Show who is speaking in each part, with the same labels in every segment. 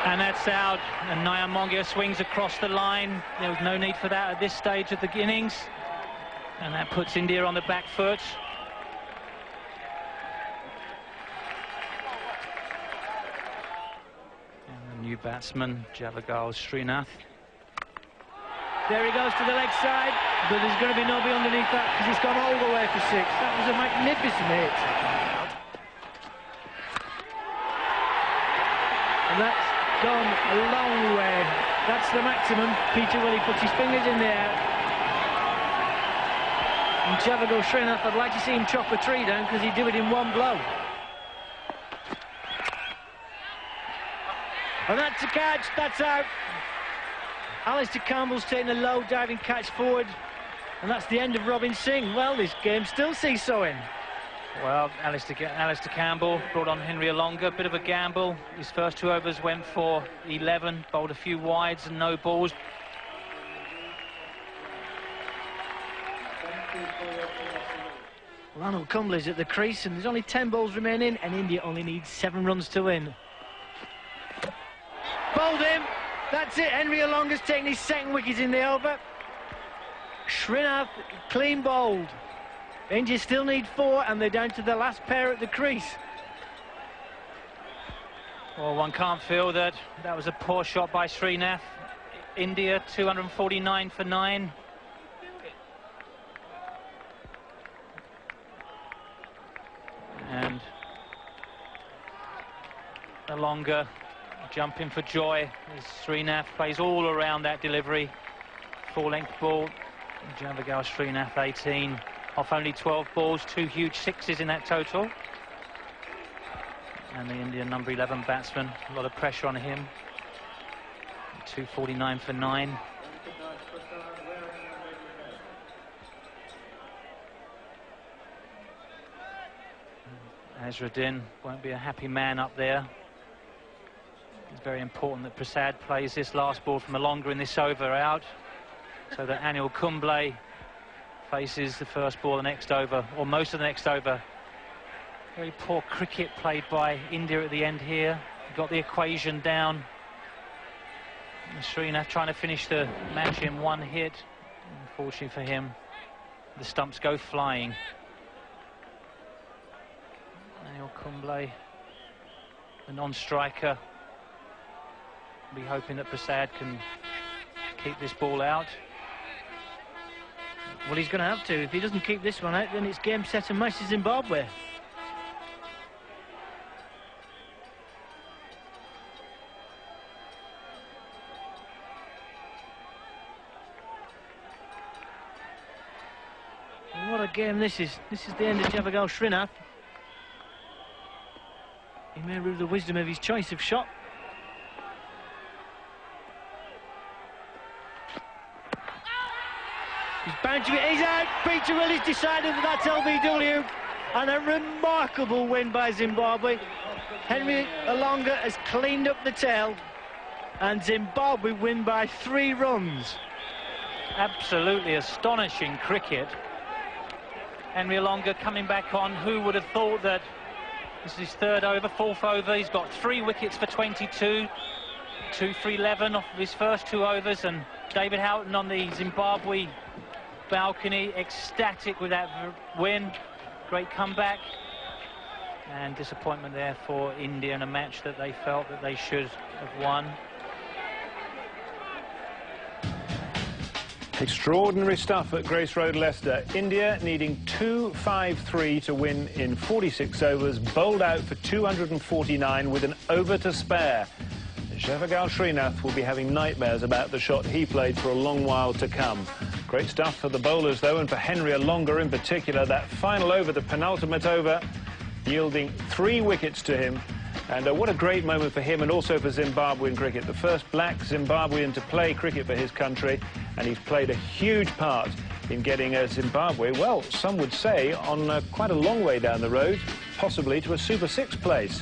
Speaker 1: And that's out, and Nyamongya swings across the line. There was no need for that at this stage of the innings. And that puts India on the back foot. And the new batsman, Javagal Srinath.
Speaker 2: There he goes to the leg side, but there's going to be nobody underneath that because he's gone all the way for 6. That was a magnificent hit. And that's gone a long way. That's the maximum. Peter Willey puts his fingers in the air. And Javagal Srinath, I'd like to see him chop a tree down because he'd do it in one blow. And that's a catch, that's out. Alistair Campbell's taking a low diving catch forward, and that's the end of Robin Singh. Well, this game still seesawing.
Speaker 1: Well, Alistair Campbell brought on Henry Olonga, bit of a gamble. His first 2 overs went for 11, bowled a few wides and no balls.
Speaker 2: Ronald Cumbley's at the crease, and there's only 10 balls remaining, and India only needs 7 runs to win. Bowled him. That's it. Henry Olonga's taking his 2nd wicket in the over. Srinath clean bowled. India still need 4, and they're down to the last pair at the crease.
Speaker 1: Well, one can't feel that was a poor shot by Srinath. India 249 for 9. And Olonga jumping for joy as Srinath plays all around that delivery. 4-length ball. Javagal Srinath 18 off only 12 balls, 2 huge 6s in that total. And the Indian number 11 batsman, a lot of pressure on him. 249 for 9. Azharuddin won't be a happy man up there. It's very important that Prasad plays this last ball from Olonga in this over out, so that Anil Kumble faces the first ball the next over, or most of the next over. Very poor cricket played by India at the end here. Got the equation down. And Srinath trying to finish the match in 1 hit. Unfortunately for him, the stumps go flying. Anil Kumble, the non-striker, be hoping that Prasad can keep this ball out.
Speaker 2: Well, he's going to have to. If he doesn't keep this one out, then it's game, set and match to Zimbabwe. And what a game this is. This is the end of Javagal Srinath. He may rue the wisdom of his choice of shot. He's bound to be, he's out. Peter Willey's decided that that's LBW, and a remarkable win by Zimbabwe. Henry Olonga has cleaned up the tail, and Zimbabwe win by 3 runs.
Speaker 1: Absolutely astonishing cricket. Henry Olonga coming back on. Who would have thought that this is his 3rd over, 4th over. He's got 3 wickets for 22, 2 for 11 off of his first 2 overs, and David Houghton on the Zimbabwe balcony, ecstatic with that win. Great comeback, and disappointment there for India in a match that they felt that they should have won.
Speaker 3: Extraordinary stuff at Grace Road, Leicester. India needing 253 to win in 46 overs, bowled out for 249 with an over to spare. Javagal Srinath will be having nightmares about the shot he played for a long while to come. Great stuff for the bowlers, though, and for Henry Olonga in particular. That final over, the penultimate over, yielding 3 wickets to him. And what a great moment for him and also for Zimbabwean cricket. The first black Zimbabwean to play cricket for his country, and he's played a huge part in getting Zimbabwe, well, some would say, on quite a long way down the road, possibly to a Super 6 place.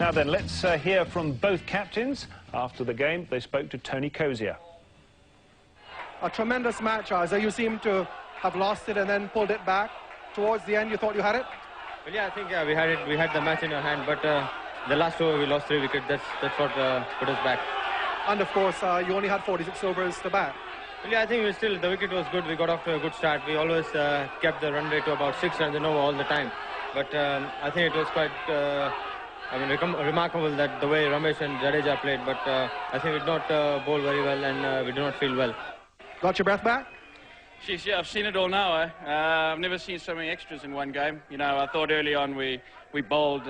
Speaker 3: Now then, let's hear from both captains. After the game, they spoke to Tony Cozier.
Speaker 4: A tremendous match, Azhar. You seem to have lost it and then pulled it back. Towards the end, you thought you had it?
Speaker 5: Well, yeah, I think we had it. We had the match in our hand, but the last over we lost 3 wickets. That's what put us back.
Speaker 4: And of course, you only had 46 overs to bat.
Speaker 5: Well, yeah, I think the wicket was good. We got off to a good start. We always kept the run rate to about 6 runs an over all the time. But I think it was quite remarkable that the way Ramesh and Jadeja played. But I think we did not bowl very well, and we did not feel well.
Speaker 4: Got your breath back?
Speaker 6: Jeez, yeah, I've seen it all now. I've never seen so many extras in one game. You know, I thought early on we bowled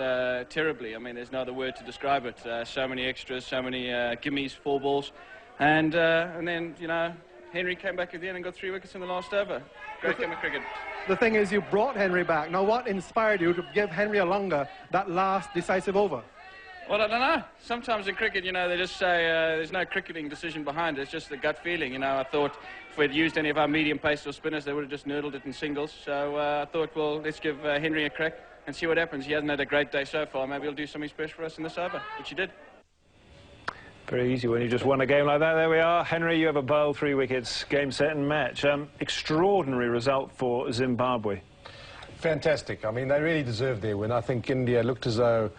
Speaker 6: terribly. I mean, there's no other word to describe it. So many extras, so many gimmies, 4 balls. And then, you know, Henry came back at the end and got 3 wickets in the last over. Great game of cricket.
Speaker 4: The thing is, you brought Henry back. Now, what inspired you to give Henry Olonga that last decisive over?
Speaker 6: Well, I don't know. Sometimes in cricket, you know, they just say there's no cricketing decision behind it. It's just the gut feeling. You know, I thought if we'd used any of our medium pace or spinners, they would have just nurdled it in singles. So I thought, well, let's give Henry a crack and see what happens. He hasn't had a great day so far. Maybe he'll do something special for us in this over, which he did.
Speaker 3: Very easy when you just won a game like that. There we are. Henry, you have a bowl, 3 wickets, game, set and match. Extraordinary result for Zimbabwe.
Speaker 7: Fantastic. I mean, they really deserved their win. I think India looked as though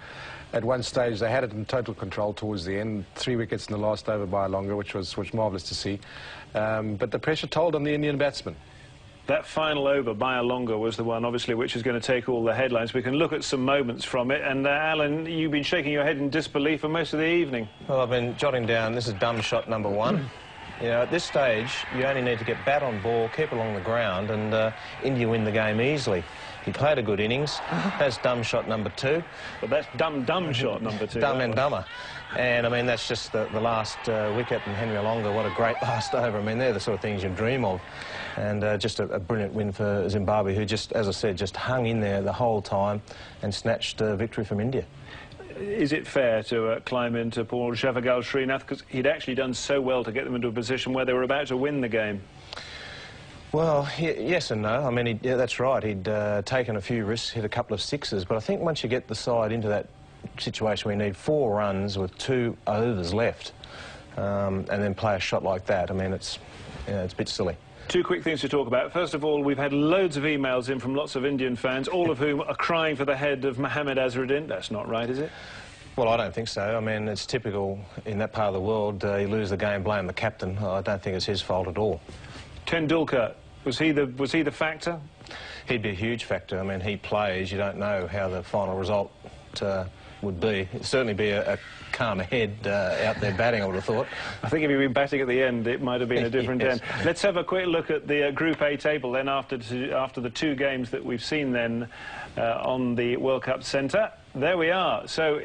Speaker 7: at one stage they had it in total control towards the end. 3 wickets in the last over by Olonga, which was marvellous to see. But the pressure told on the Indian batsmen.
Speaker 3: That final over by Olonga was the one, obviously, which is going to take all the headlines. We can look at some moments from it. And, Alan, you've been shaking your head in disbelief for most of the evening.
Speaker 8: Well, I've been jotting down, this is dumb shot number 1. You know, at this stage, you only need to get bat on ball, keep along the ground, and India win the game easily. He played a good innings. That's dumb shot number 2.
Speaker 3: But that's dumb shot number 2.
Speaker 8: Dumb and dumber. And, I mean, that's just the last wicket, and Henry Olonga, what a great last over. I mean, they're the sort of things you dream of. And just a brilliant win for Zimbabwe, who just, as I said, just hung in there the whole time and snatched victory from India.
Speaker 3: Is it fair to climb into Paul Javagal Srinath, because he'd actually done so well to get them into a position where they were about to win the game?
Speaker 8: Well, yes and no. I mean, yeah, that's right. He'd taken a few risks, hit a couple of sixes, but I think once you get the side into that situation where you need 4 runs with 2 overs left, and then play a shot like that, I mean, it's a bit silly.
Speaker 3: 2 quick things to talk about. First of all, we've had loads of emails in from lots of Indian fans, all of whom are crying for the head of Mohammad Azharuddin. That's not right, is it?
Speaker 8: Well, I don't think so. I mean, it's typical in that part of the world. You lose the game, blame the captain. I don't think it's his fault at all.
Speaker 3: Tendulkar, was he the factor?
Speaker 8: He'd be a huge factor. I mean, he plays. You don't know how the final result would be. It'd certainly be a calmer head out there batting, I would have thought.
Speaker 3: I think if he'd been batting at the end, it might have been a different
Speaker 8: yes.
Speaker 3: end. Let's have a quick look at the Group A table then after the 2 games that we've seen then on the World Cup Centre. There we are. So